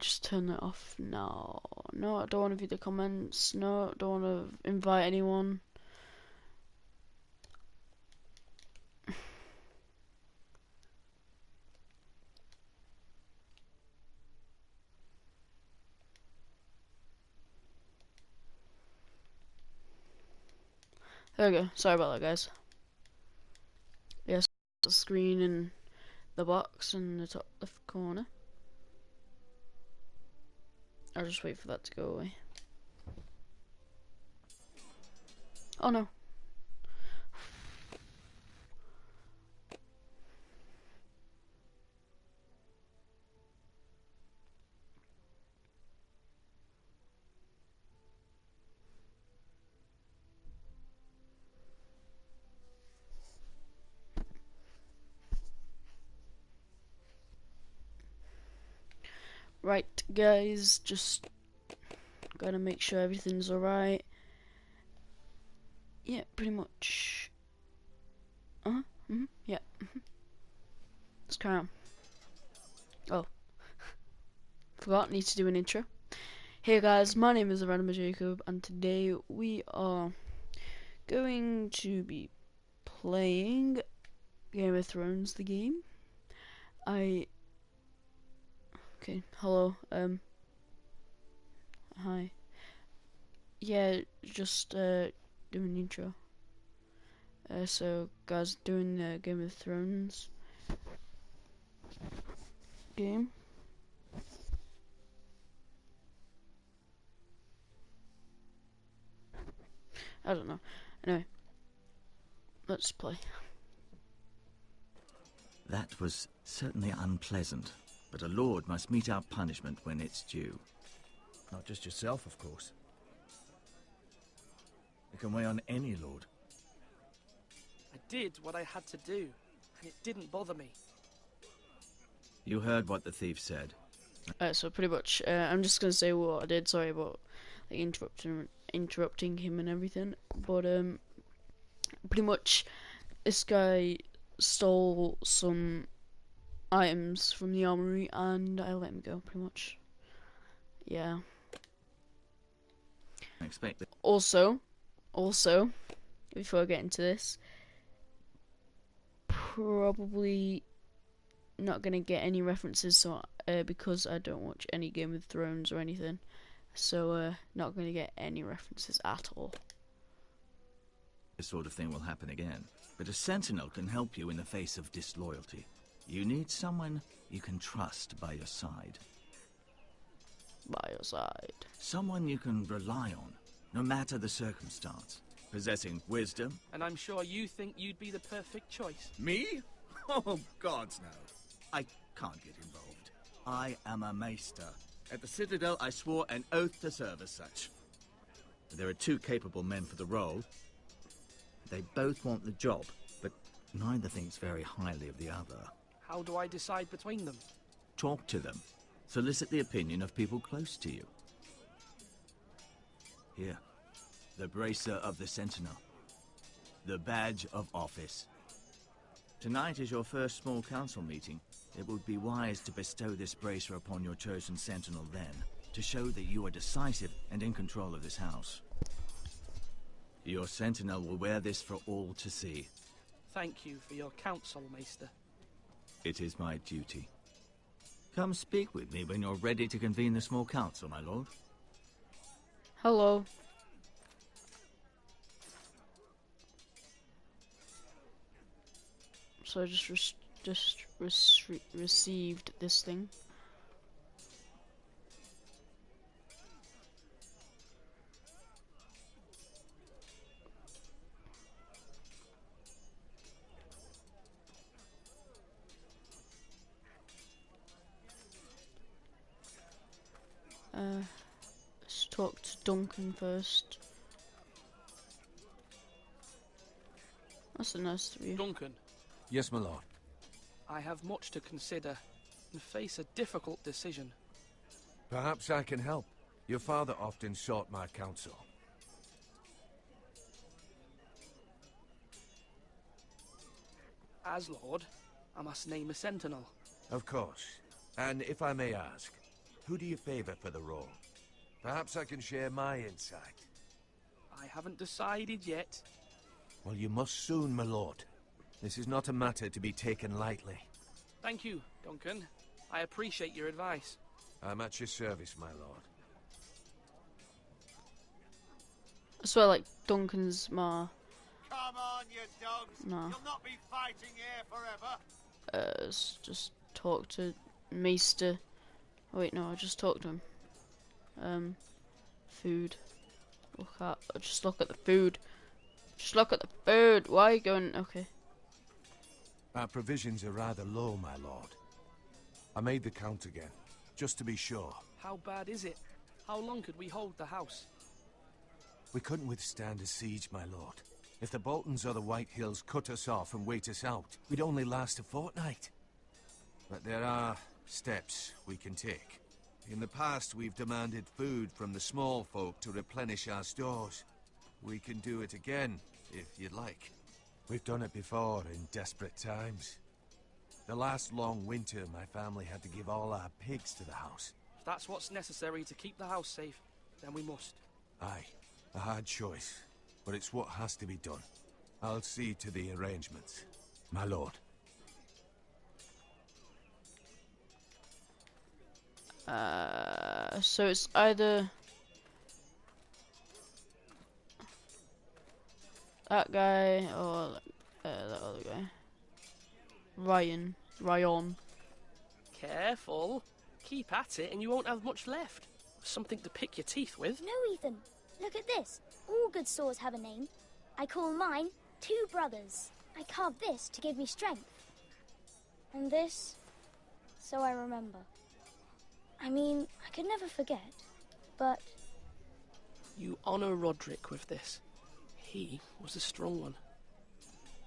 Just turn it off now. No, I don't want to view the comments. No, I don't want to invite anyone. There we go. Sorry about that, guys. Yes, the screen in the box in the top left corner. I'll just wait for that to go away. Oh no. Right, guys, just gotta make sure everything's alright. Yeah, pretty much. Yeah. Let's carry on. Oh, forgot, need to do an intro. Hey guys, my name is Random Jacob, and today we are going to be playing Game of Thrones, the game. Okay, hello, hi. Yeah, just, doing an intro. So, guys, doing the Game of Thrones game. I don't know. Anyway, let's play. That was certainly unpleasant, but a lord must mete out punishment when it's due. Not just yourself, of course. It can weigh on any lord. I did what I had to do, and it didn't bother me. You heard what the thief said. So pretty much, I'm just gonna say what I did. Sorry about like interrupting him and everything. But pretty much, this guy stole some items from the armory, and I let him go. Pretty much, yeah. I expect that. Also, before I get into this, probably not gonna get any references, so because I don't watch any Game of Thrones or anything, so not gonna get any references at all. This sort of thing will happen again. But a sentinel can help you in the face of disloyalty. You need someone you can trust by your side. By your side. Someone you can rely on, no matter the circumstance. Possessing wisdom. And I'm sure you think you'd be the perfect choice. Me? Oh, gods, no. I can't get involved. I am a maester. At the Citadel, I swore an oath to serve as such. There are two capable men for the role. They both want the job, but neither thinks very highly of the other. How do I decide between them? Talk to them. Solicit the opinion of people close to you. Here, the bracer of the Sentinel. The badge of office. Tonight is your first small council meeting. It would be wise to bestow this bracer upon your chosen Sentinel then, to show that you are decisive and in control of this house. Your Sentinel will wear this for all to see. Thank you for your counsel, Maester. It is my duty. Come speak with me when you're ready to convene the small council, my lord. Hello. So I just received this thing. Let's talk to Duncan first. That's a nice of you. Duncan, Yes, my lord. I have much to consider and face a difficult decision. Perhaps I can help. Your father often sought my counsel. As Lord, I must name a sentinel. Of course. And if I may ask, who do you favor for the role? Perhaps I can share my insight. I haven't decided yet. Well, you must soon, my lord. This is not a matter to be taken lightly. Thank you, Duncan. I appreciate your advice. I'm at your service, my lord. I swear, like, Duncan's my... Come on, you dogs. No. You'll not be fighting here forever. Just talk to Maester. Oh wait, no, I just talked to him. Food. Just look at the food. Just look at the food. Why are you going? Okay. Our provisions are rather low, my lord. I made the count again, just to be sure. How bad is it? How long could we hold the house? We couldn't withstand a siege, my lord. If the Boltons or the White Hills cut us off and wait us out, we'd only last a fortnight. But there are steps we can take. In the past, we've demanded food from the small folk to replenish our stores. We can do it again, if you'd like. We've done it before in desperate times. The last long winter, my family had to give all our pigs to the house. If that's what's necessary to keep the house safe, then we must. Aye, a hard choice, but it's what has to be done. I'll see to the arrangements, my lord. So it's either that guy or that other guy. Ryan. Careful. Keep at it and you won't have much left. Something to pick your teeth with. No, Ethan. Look at this. All good swords have a name. I call mine Two Brothers. I carved this to give me strength. And this, so I remember. I mean, I could never forget, but... You honor Roderick with this. He was a strong one.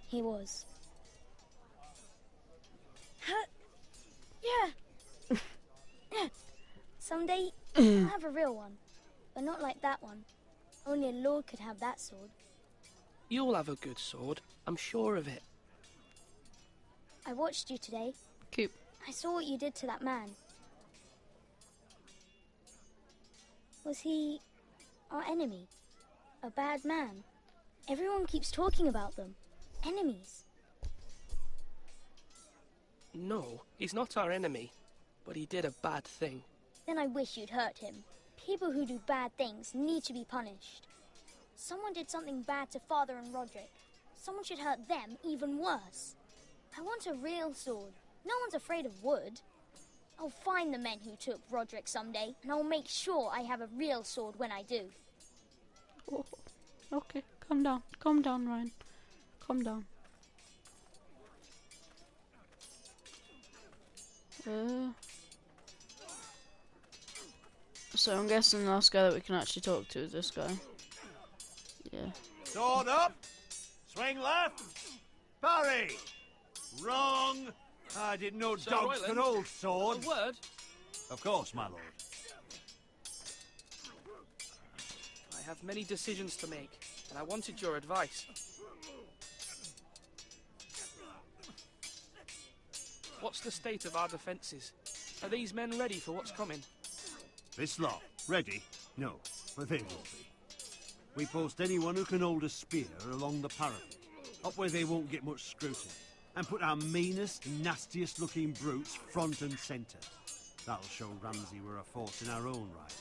He was. Yeah. Someday, I'll have a real one. But not like that one. Only a lord could have that sword. You'll have a good sword. I'm sure of it. I watched you today. Cute. I saw what you did to that man. Was he our enemy? A bad man? Everyone keeps talking about them. Enemies. No, he's not our enemy. But he did a bad thing. Then I wish you'd hurt him. People who do bad things need to be punished. Someone did something bad to Father and Roderick. Someone should hurt them even worse. I want a real sword. No one's afraid of wood. I'll find the men who took Roderick someday, and I'll make sure I have a real sword when I do. Oh, okay, calm down, Ryan. Calm down. So I'm guessing the last guy that we can actually talk to is this guy. Yeah. Sword up. Swing left. Parry. Wrong. I didn't know Sir dogs Royland, could hold swords. A word? Of course, my lord. I have many decisions to make, and I wanted your advice. What's the state of our defences? Are these men ready for what's coming? This lot, ready? No, but they will be. We post anyone who can hold a spear along the parapet, up where they won't get much scrutiny, and put our meanest, nastiest looking brutes front and centre. That'll show Ramsay we're a force in our own right.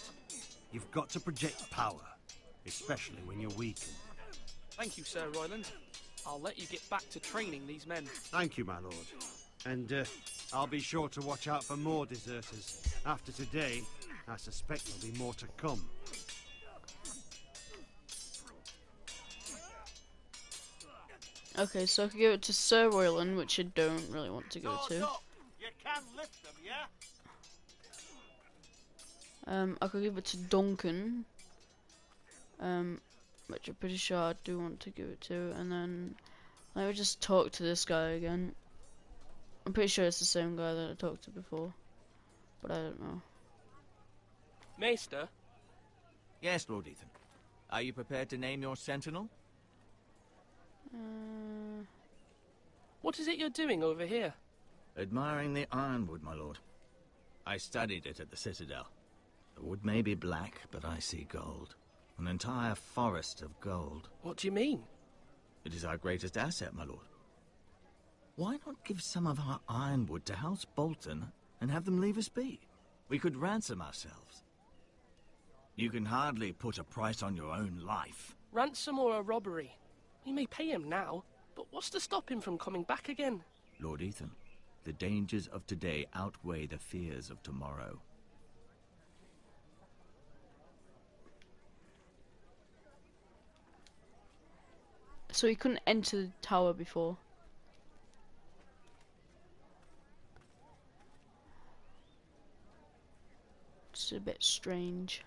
You've got to project power, especially when you're weakened. Thank you, Sir Royland. I'll let you get back to training these men. Thank you, my lord. And I'll be sure to watch out for more deserters. After today, I suspect there'll be more to come. Okay, so I could give it to Sir Royland, which I don't really want to go to. You can lift them, yeah? I could give it to Duncan, which I'm pretty sure I do want to give it to, and then let me just talk to this guy again. I'm pretty sure it's the same guy that I talked to before, but I don't know. Maester? Yes, Lord Ethan. Are you prepared to name your sentinel? What is it you're doing over here? Admiring the ironwood, my lord. I studied it at the Citadel. The wood may be black, but I see gold. An entire forest of gold. What do you mean? It is our greatest asset, my lord. Why not give some of our ironwood to House Bolton and have them leave us be? We could ransom ourselves. You can hardly put a price on your own life. Ransom or a robbery? We may pay him now, but what's to stop him from coming back again? Lord Ethan, the dangers of today outweigh the fears of tomorrow. So he couldn't enter the tower before. It's a bit strange.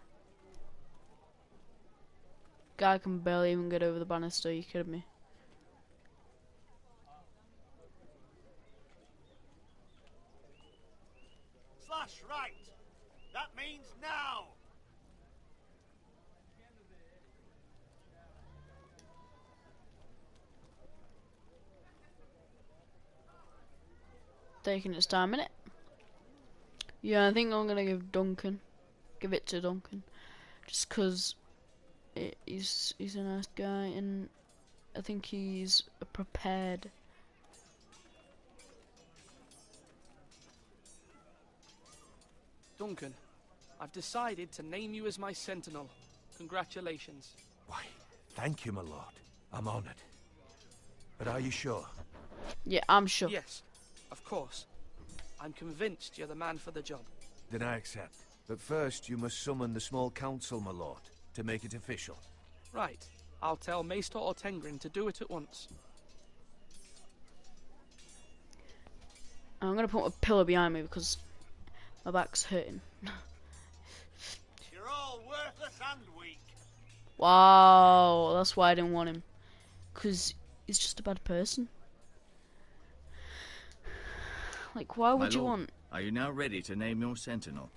Guy can barely even get over the banister, you kidding me? Slash right. That means now. Taking its time, innit? Yeah, I think I'm gonna give it to Duncan, just 'cause he's a nice guy, and I think he's prepared. Duncan, I've decided to name you as my sentinel. Congratulations. Why, thank you, my lord. I'm honored. But are you sure? Yeah, I'm sure. Yes, of course. I'm convinced you're the man for the job. Then I accept. But first, you must summon the small council, my lord, to make it official. Right. I'll tell Maester Ortengrin to do it at once. I'm gonna put a pillar behind me because my back's hurting. You're all worthless and weak. Wow, that's why I didn't want him. 'Cause he's just a bad person. Like, why would My you lord, want? Are you now ready to name your sentinel?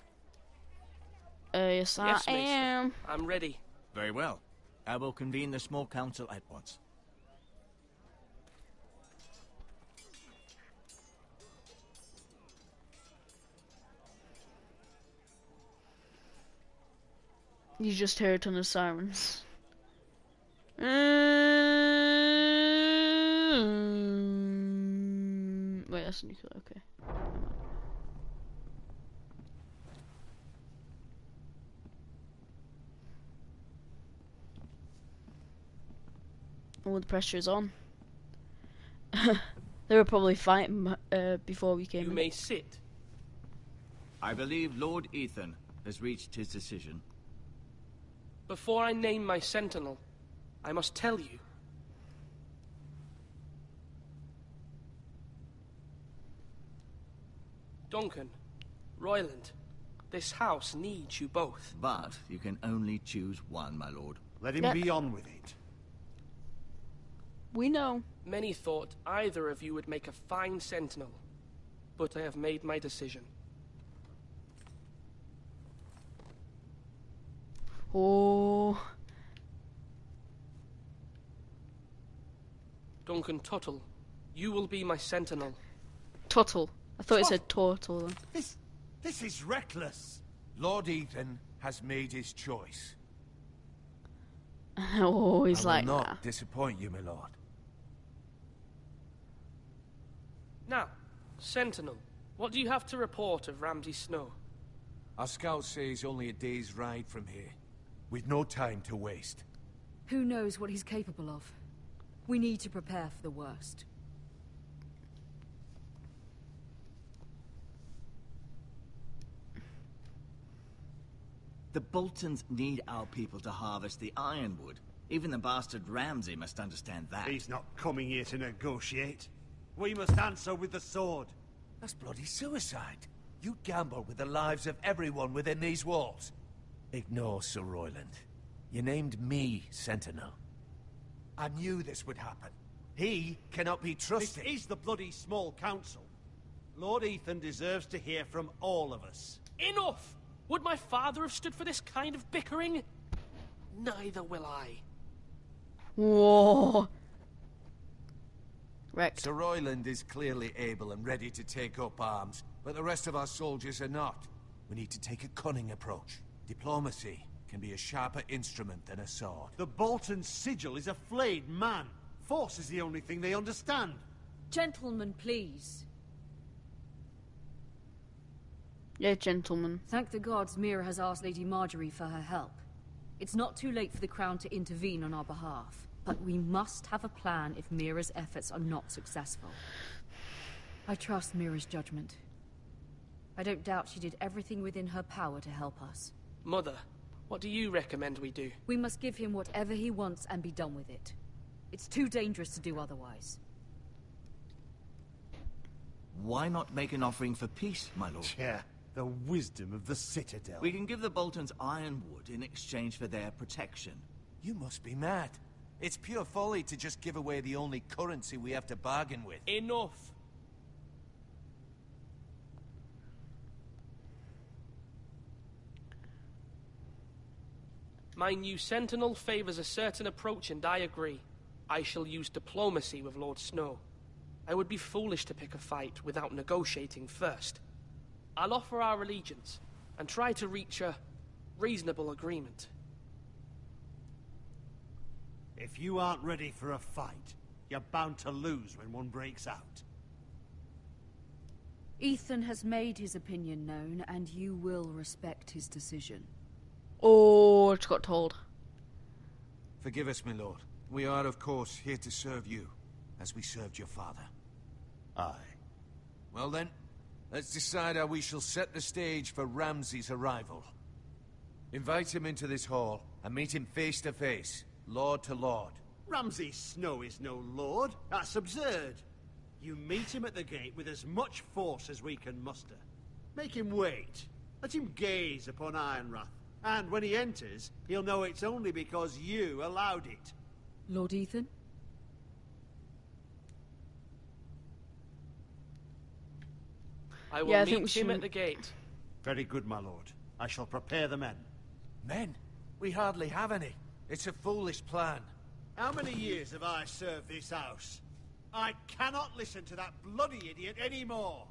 Yes, Yes, I Maester. am. I'm ready. Very well. I will convene the small council at once. You just hear a ton of sirens. Wait, that's nuclear. Okay. Oh, the pressure is on. They were probably fighting before we came You in. may sit. I believe Lord Ethan has reached his decision. Before I name my sentinel, I must tell you. Duncan, Royland, this house needs you both. But you can only choose one, my lord. Let him Yeah. be on with it. We know. Many thought either of you would make a fine sentinel, but I have made my decision. Oh, Duncan Tuttle, you will be my sentinel. Tuttle. I thought it said turtle. This is reckless. Lord Ethan has made his choice. Oh, he's I will like, not nah. disappoint you, my lord. Now, sentinel, what do you have to report of Ramsay Snow? Our scouts say he's only a day's ride from here. We've no time to waste. Who knows what he's capable of? We need to prepare for the worst. The Boltons need our people to harvest the ironwood. Even the bastard Ramsay must understand that. He's not coming here to negotiate. We must answer with the sword. That's bloody suicide. You gamble with the lives of everyone within these walls. Ignore Sir Royland. You named me Sentinel. I knew this would happen. He cannot be This trusted. is the bloody small council. Lord Ethan deserves to hear from all of us. Enough! Would my father have stood for this kind of bickering? Neither will I. Whoa. Wrecked. Sir Royland is clearly able and ready to take up arms, but the rest of our soldiers are not. We need to take a cunning approach. Diplomacy can be a sharper instrument than a sword. The Bolton sigil is a flayed man. Force is the only thing they understand. Gentlemen, please. Yeah, gentlemen. Thank the gods Mira has asked Lady Marjorie for her help. It's not too late for the Crown to intervene on our behalf, but we must have a plan if Mira's efforts are not successful. I trust Mira's judgment. I don't doubt she did everything within her power to help us. Mother, what do you recommend we do? We must give him whatever he wants and be done with it. It's too dangerous to do otherwise. Why not make an offering for peace, my lord? Yeah, the wisdom of the Citadel. We can give the Boltons ironwood in exchange for their protection. You must be mad. It's pure folly to just give away the only currency we have to bargain with. Enough! My new sentinel favours a certain approach, and I agree. I shall use diplomacy with Lord Snow. I would be foolish to pick a fight without negotiating first. I'll offer our allegiance, and try to reach a reasonable agreement. If you aren't ready for a fight, you're bound to lose when one breaks out. Ethan has made his opinion known, and you will respect his decision. Oh, I just got told. Forgive us, my lord. We are, of course, here to serve you, as we served your father. Aye. Well then, let's decide how we shall set the stage for Ramsay's arrival. Invite him into this hall, and meet him face to face, lord to lord. Ramsay Snow is no lord. That's absurd. You meet him at the gate with as much force as we can muster. Make him wait. Let him gaze upon Ironrath. And when he enters, he'll know it's only because you allowed it. Lord Ethan? I will Yeah, I think we meet him should- at the gate. Very good, my lord. I shall prepare the men. Men? We hardly have any. It's a foolish plan. How many years have I served this house? I cannot listen to that bloody idiot anymore.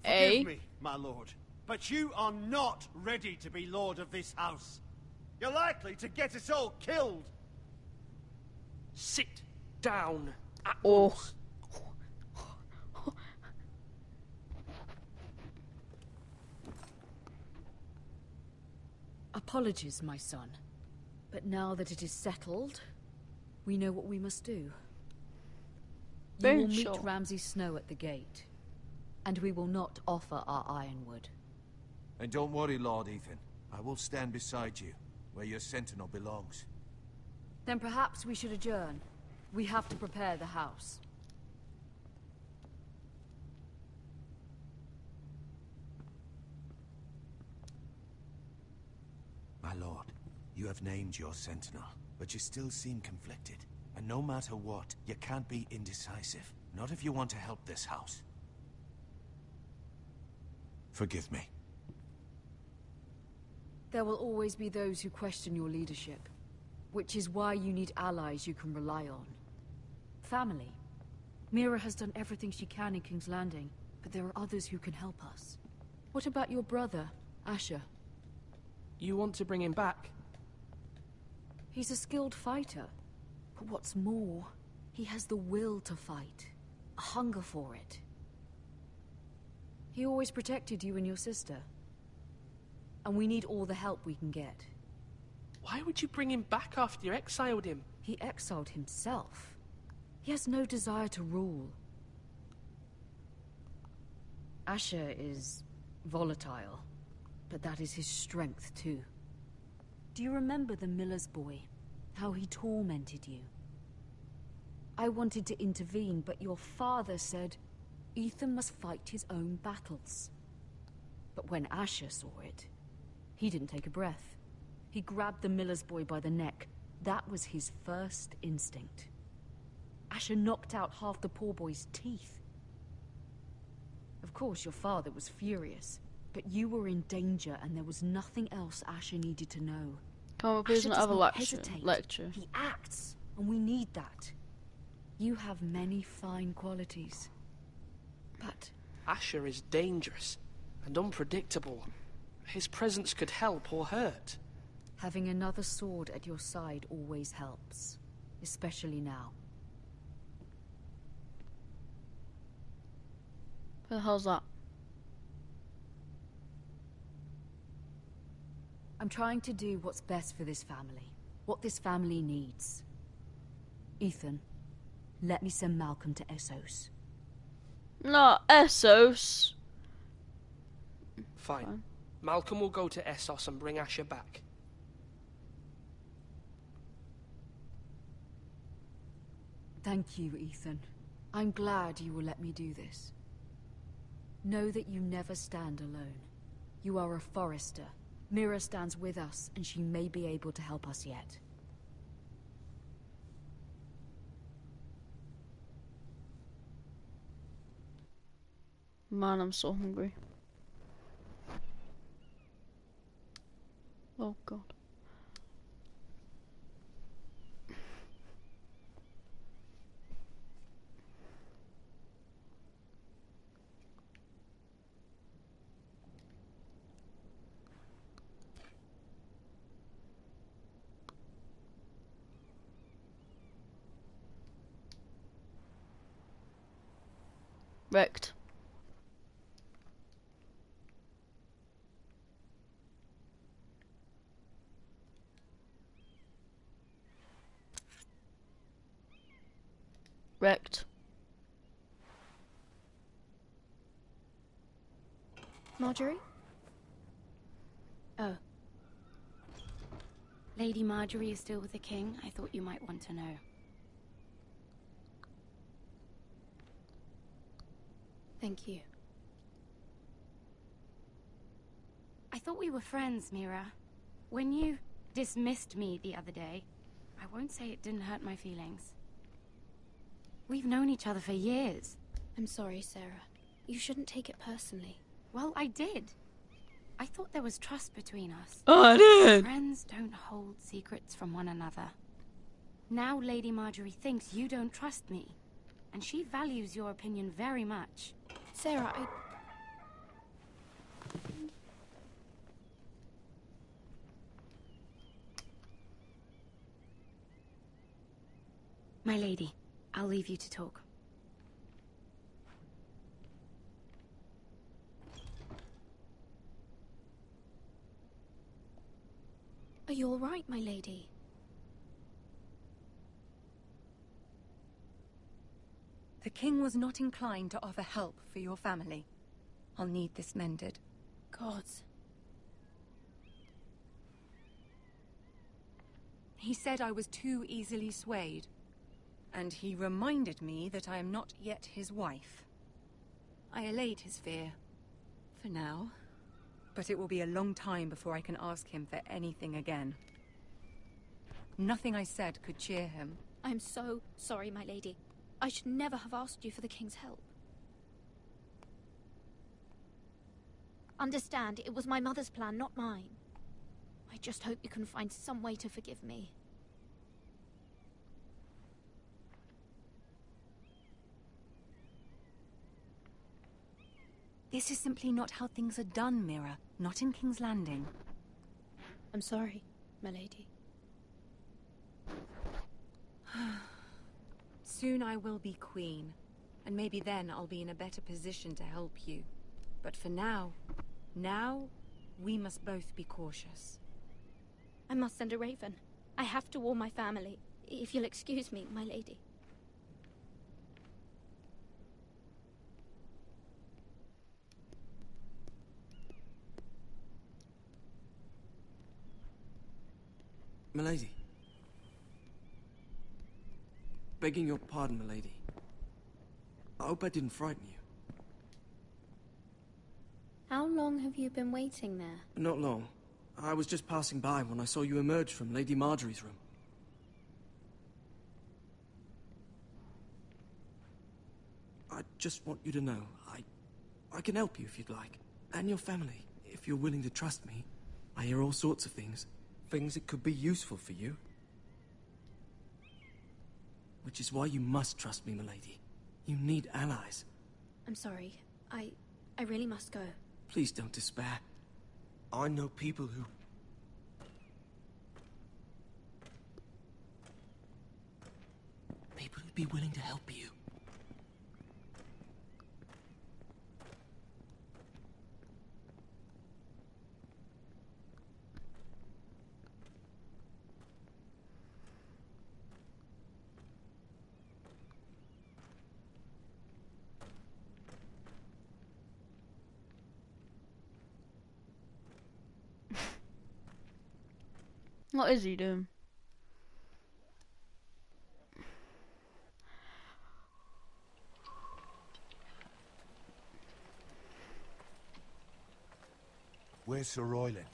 Eh? Forgive me, my lord, but you are not ready to be lord of this house. You're likely to get us all killed. Sit down at Oh. once. Apologies, my son. But now that it is settled, we know what we must do. You Very will meet sure. Ramsay Snow at the gate, and we will not offer our ironwood. And don't worry, Lord Ethan. I will stand beside you, where your sentinel belongs. Then perhaps we should adjourn. We have to prepare the house. My lord, you have named your sentinel, but you still seem conflicted. And no matter what, you can't be indecisive. Not if you want to help this house. Forgive me. There will always be those who question your leadership, which is why you need allies you can rely on. Family. Mira has done everything she can in King's Landing, but there are others who can help us. What about your brother, Asher? You want to bring him back? He's a skilled fighter. But what's more, he has the will to fight. A hunger for it. He always protected you and your sister. And we need all the help we can get. Why would you bring him back after you exiled him? He exiled himself. He has no desire to rule. Asher is volatile, but that is his strength too. Do you remember the miller's boy? How he tormented you? I wanted to intervene, but your father said Ethan must fight his own battles. But when Asher saw it, he didn't take a breath. He grabbed the miller's boy by the neck. That was his first instinct. Asher knocked out half the poor boy's teeth. Of course, your father was furious, but you were in danger and there was nothing else Asher needed to know. Come on, please Asher not does have a not lecture. hesitate. He acts, and we need that. You have many fine qualities. But Asher is dangerous and unpredictable. His presence could help or hurt. Having another sword at your side always helps, especially now. What the hell's that? I'm trying to do what's best for this family. What this family needs. Ethan, let me send Malcolm to Essos. Not Essos. Fine. Malcolm will go to Essos and bring Asher back. Thank you, Ethan. I'm glad you will let me do this. Know that you never stand alone. You are a Forrester. Mira stands with us, and she may be able to help us yet. Man, I'm so hungry. Oh god. Wrecked. Wrecked. Marjorie? Oh. Lady Marjorie is still with the king? I thought you might want to know. Thank you. I thought we were friends, Mira. When you dismissed me the other day, I won't say it didn't hurt my feelings. We've known each other for years. I'm sorry, Sarah. You shouldn't take it personally. Well, I did. I thought there was trust between us. Oh, I did! Friends don't hold secrets from one another. Now Lady Marjorie thinks you don't trust me, and she values your opinion very much. Sarah, My lady, I'll leave you to talk. Are you all right, my lady? The king was not inclined to offer help for your family. I'll need this mended. Gods. He said I was too easily swayed. And he reminded me that I am not yet his wife. I allayed his fear. For now. But it will be a long time before I can ask him for anything again. Nothing I said could cheer him. I'm so sorry, my lady. I should never have asked you for the king's help. Understand, it was my mother's plan, not mine. I just hope you can find some way to forgive me. This is simply not how things are done, Mira. Not in King's Landing. I'm sorry, my lady. Soon I will be queen, and maybe then I'll be in a better position to help you. But for now, we must both be cautious. I must send a raven. I have to warn my family. If you'll excuse me, my lady. Milady. Begging your pardon, milady. I hope I didn't frighten you. How long have you been waiting there? Not long. I was just passing by when I saw you emerge from Lady Marjorie's room. I just want you to know, I can help you if you'd like. And your family, if you're willing to trust me. I hear all sorts of things. Things that could be useful for you. Which is why you must trust me, milady. You need allies. I'm sorry. I really must go. Please don't despair. I know people who... People who'd be willing to help you. What is he doing? Where's Sir Royland?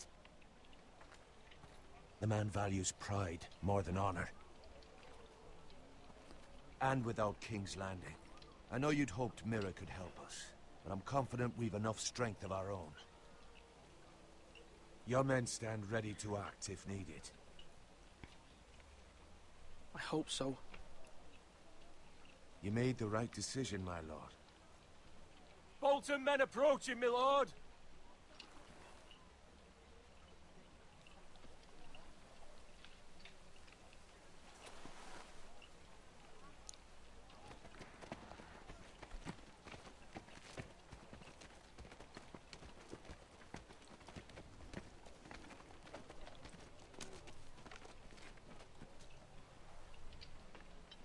The man values pride more than honor. And without King's Landing. I know you'd hoped Mira could help us, but I'm confident we've enough strength of our own. Your men stand ready to act if needed. I hope so. You made the right decision, my lord. Bolton men approaching, my lord!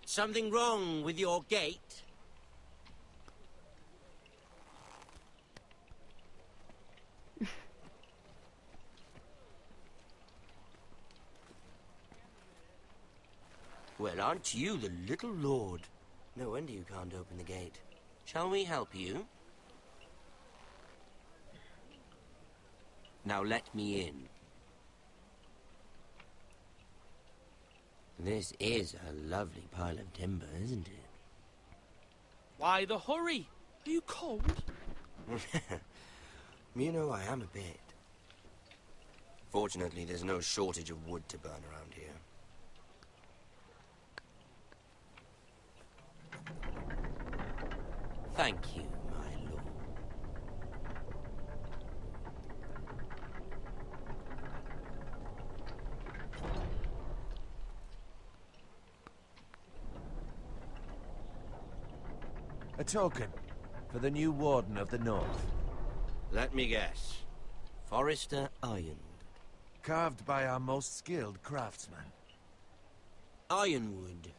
Something wrong with your gate? Well, aren't you the little lord? No wonder you can't open the gate. Shall we help you? Now let me in. This is a lovely pile of timber, isn't it? Why the hurry? Are you cold? You know, I am a bit. Fortunately, there's no shortage of wood to burn around here. Thank you, my lord. A token for the new Warden of the North. Let me guess. Forrester Ironwood. Carved by our most skilled craftsman. Ironwood.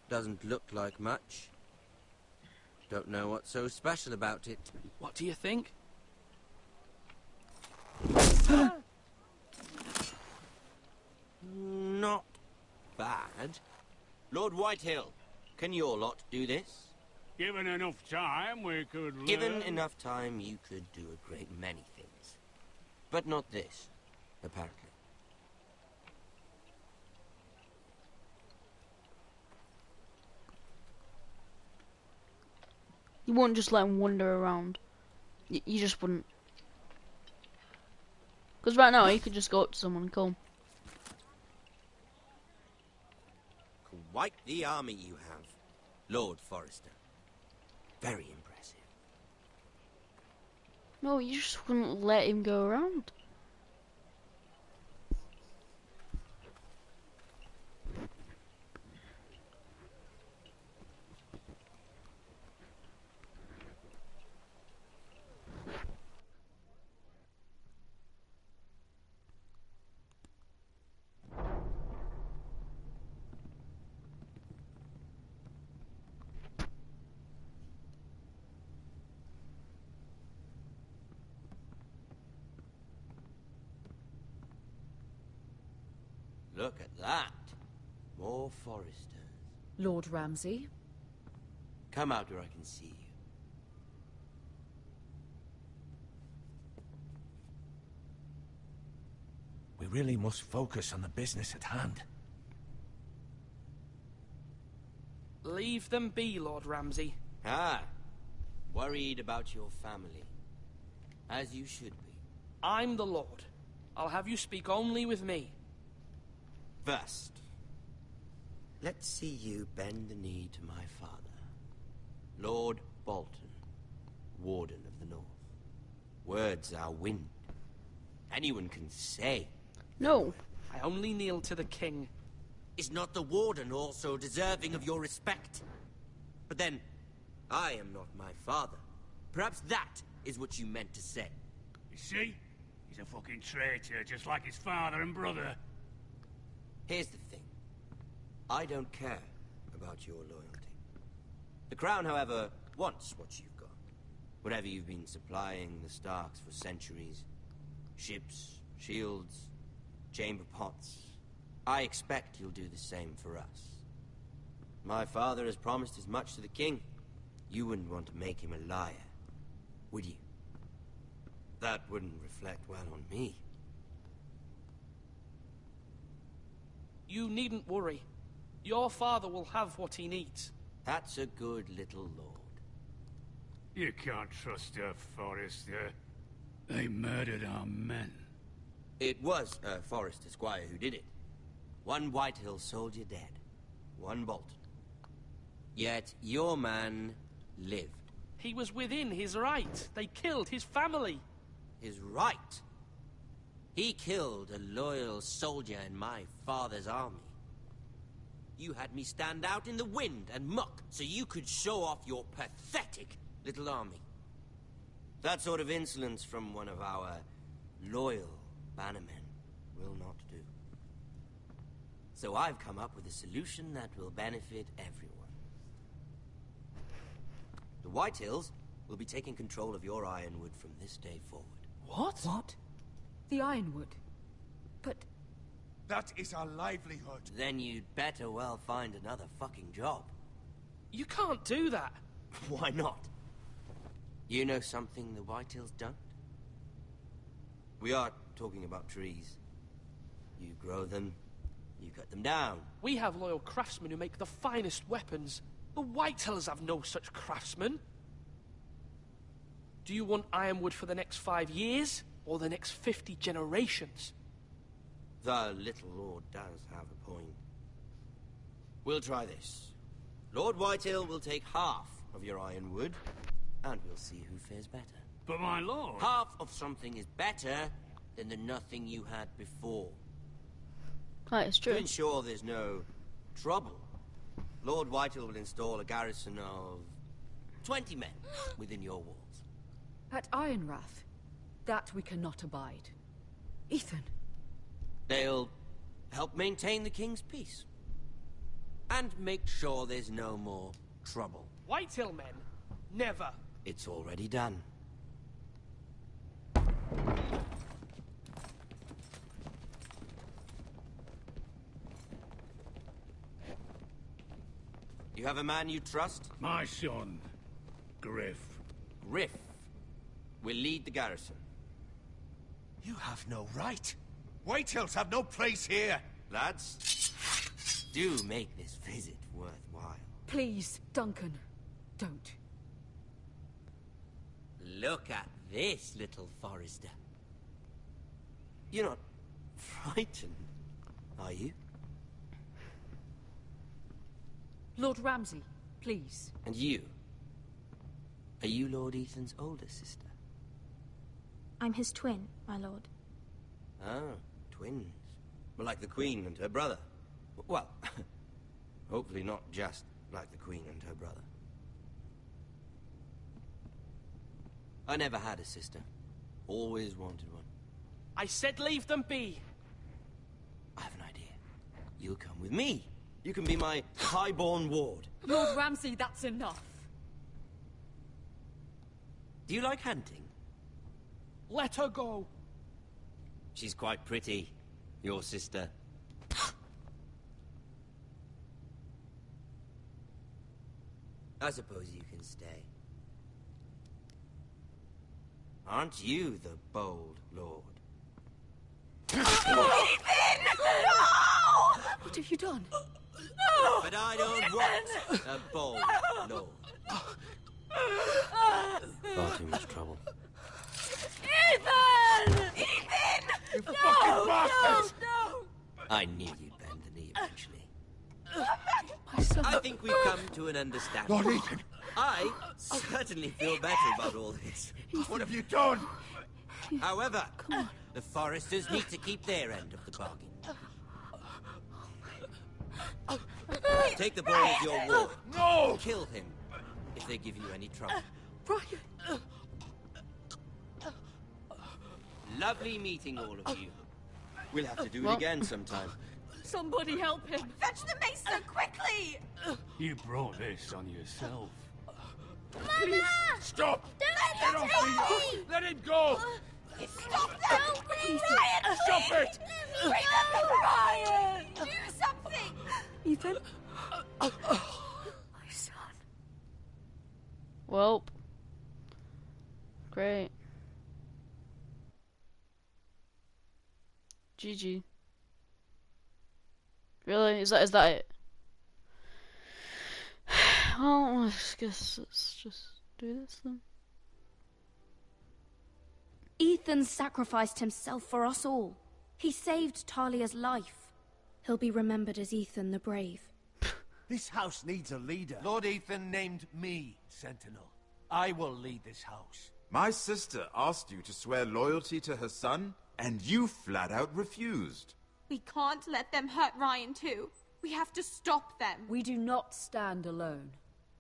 Doesn't look like much. Don't know what's so special about it. What do you think? Not bad. Lord Whitehill, can your lot do this? Given enough time, we could learn. Given enough time, you could do a great many things. But not this, apparently. You wouldn't just let him wander around. You just wouldn't. Because right now, he could just go up to someone and call him. Quite the army you have, Lord Forrester. Very impressive. No, you just wouldn't let him go around. Look at that. More Forresters. Lord Ramsay? Come out where I can see you. We really must focus on the business at hand. Leave them be, Lord Ramsay. Ah, worried about your family. As you should be. I'm the Lord. I'll have you speak only with me. First, let's see you bend the knee to my father, Lord Bolton, Warden of the North. Words are wind. anyone can say. No. I only kneel to the king. Is not the warden also deserving of your respect? But then, I am not my father. Perhaps that is what you meant to say. You see? He's a fucking traitor, just like his father and brother. Here's the thing. I don't care about your loyalty. The Crown, however, wants what you've got. Whatever you've been supplying the Starks for centuries. Ships, shields, chamber pots. I expect you'll do the same for us. My father has promised as much to the king. You wouldn't want to make him a liar, would you? That wouldn't reflect well on me. You needn't worry. Your father will have what he needs. That's a good little lord. You can't trust her, Forrester. They murdered our men. It was a Forrester squire who did it. One Whitehill soldier dead. One Bolton. Yet your man lived. He was within his right. They killed his family. His right? He killed a loyal soldier in my father's army. You had me stand out in the wind and muck so you could show off your pathetic little army. That sort of insolence from one of our loyal bannermen will not do. So I've come up with a solution that will benefit everyone. The Whitehills will be taking control of your Ironwood from this day forward. What? What? The Ironwood? But... That is our livelihood. Then you'd better well find another fucking job. You can't do that. Why not? You know something the Whitehills don't? We are talking about trees. You grow them, you cut them down. We have loyal craftsmen who make the finest weapons. The Whitehills have no such craftsmen. Do you want Ironwood for the next 5 years, or the next 50 generations? The little lord does have a point. We'll try this. Lord Whitehill will take half of your Ironwood, and we'll see who fares better. But my lord... Half of something is better than the nothing you had before. That is true. To ensure there's no trouble, Lord Whitehill will install a garrison of 20 men within your walls. At Ironrath, that we cannot abide. Ethan. They'll help maintain the king's peace. And make sure there's no more trouble. Whitehill men? Never. It's already done. You have a man you trust? My son, Griff. Griff will lead the garrison. You have no right. Whitehills have no place here. Lads, do make this visit worthwhile. Please, Duncan, don't. Look at this, little Forrester. You're not frightened, are you? Lord Ramsay, please. And you? Are you Lord Ethan's older sister? I'm his twin, my lord. Ah, twins. Well, like the Queen and her brother. Well, hopefully not just like the Queen and her brother. I never had a sister. Always wanted one. I said leave them be. I have an idea. You'll come with me. You can be my highborn ward. Lord Ramsay, that's enough. Do you like hunting? Let her go. She's quite pretty, your sister. I suppose you can stay. Aren't you the bold lord? Ethan! No! What have you done? No! But I don't want a bold lord. Far too much trouble. Ethan! Ethan! You fucking bastard! No! I knew you'd bend the knee eventually. My son. I think we've come to an understanding. Lord Ethan! I certainly feel better about all this. What have you done? However, The Foresters need to keep their end of the bargain. Take the boy as your ward. No! Kill him if they give you any trouble. Brian! Lovely meeting all of you. We'll have to do it again sometime. Somebody help him! Fetch the mason, quickly! You brought this on yourself. Mama! Stop! Don't let him take me! Let him go! Stop them! Don't bring Brian, Stop it! Bring them to Brian! Do something! Ethan? My son. Welp. Great. GG. Really? Is that it? Well, I guess let's just do this then. Ethan sacrificed himself for us all. He saved Talia's life. He'll be remembered as Ethan the Brave. This house needs a leader. Lord Ethan named me Sentinel. I will lead this house. My sister asked you to swear loyalty to her son, and you flat out refused. We can't let them hurt Ryan too. We have to stop them. We do not stand alone.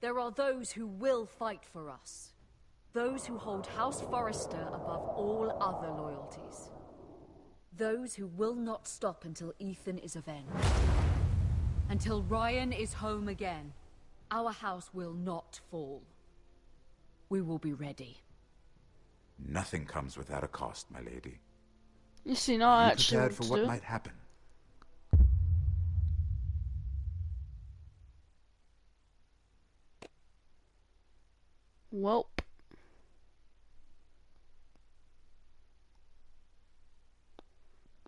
There are those who will fight for us. Those who hold House Forrester above all other loyalties. Those who will not stop until Ethan is avenged. Until Ryan is home again, our house will not fall. We will be ready. Nothing comes without a cost, my lady. You see, no, I Are you actually prepared want for to what do it. might happen? Welp.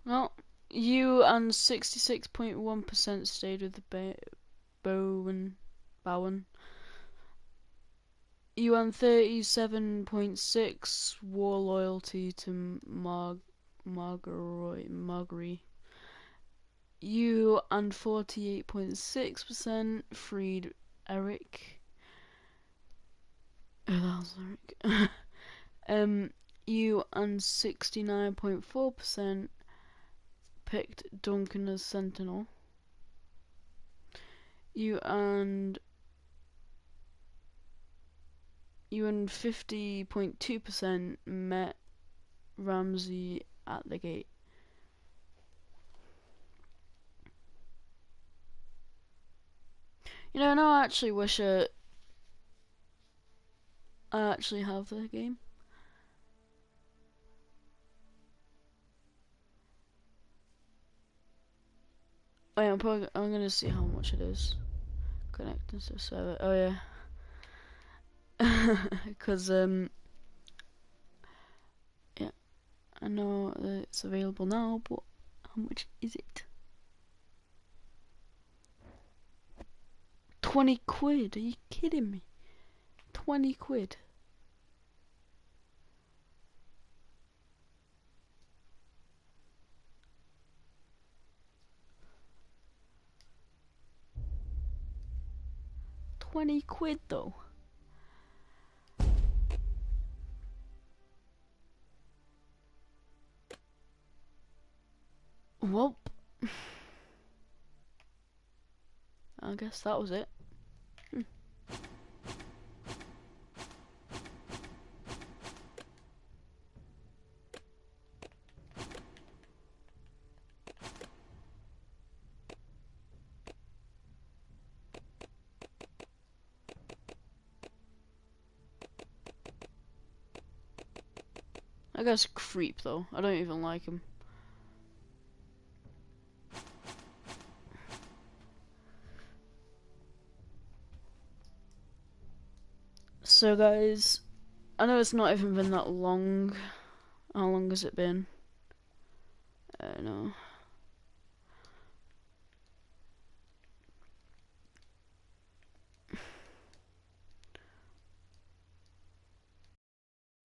Well, you and 66.1% stayed with the Bowen. You and 37.6 wore loyalty to Marguerite. You and 48.6% freed Eric. Oh, that was Eric. You and 69.4% picked Duncan as Sentinel. You and 50.2% met Ramsay at the gate. You know, now I actually wish I actually have the game. Wait, I'm gonna see how much it is. Connecting to the server. Oh yeah. Because yeah, I know that it's available now, but how much is it? 20 quid? Are you kidding me? 20 quid. £20 though. Well, I guess that was it. That guy's a creep though. I don't even like him. So guys, I know it's not even been that long. How long has it been? I don't know.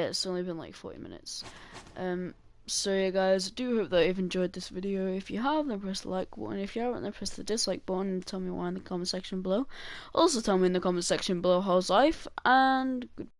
Yeah, it's only been like 40 minutes. So yeah guys, I do hope that you've enjoyed this video. If you have, then press the like button. If you haven't, then press the dislike button and tell me why in the comment section below. Also tell me in the comment section below how's life, and goodbye.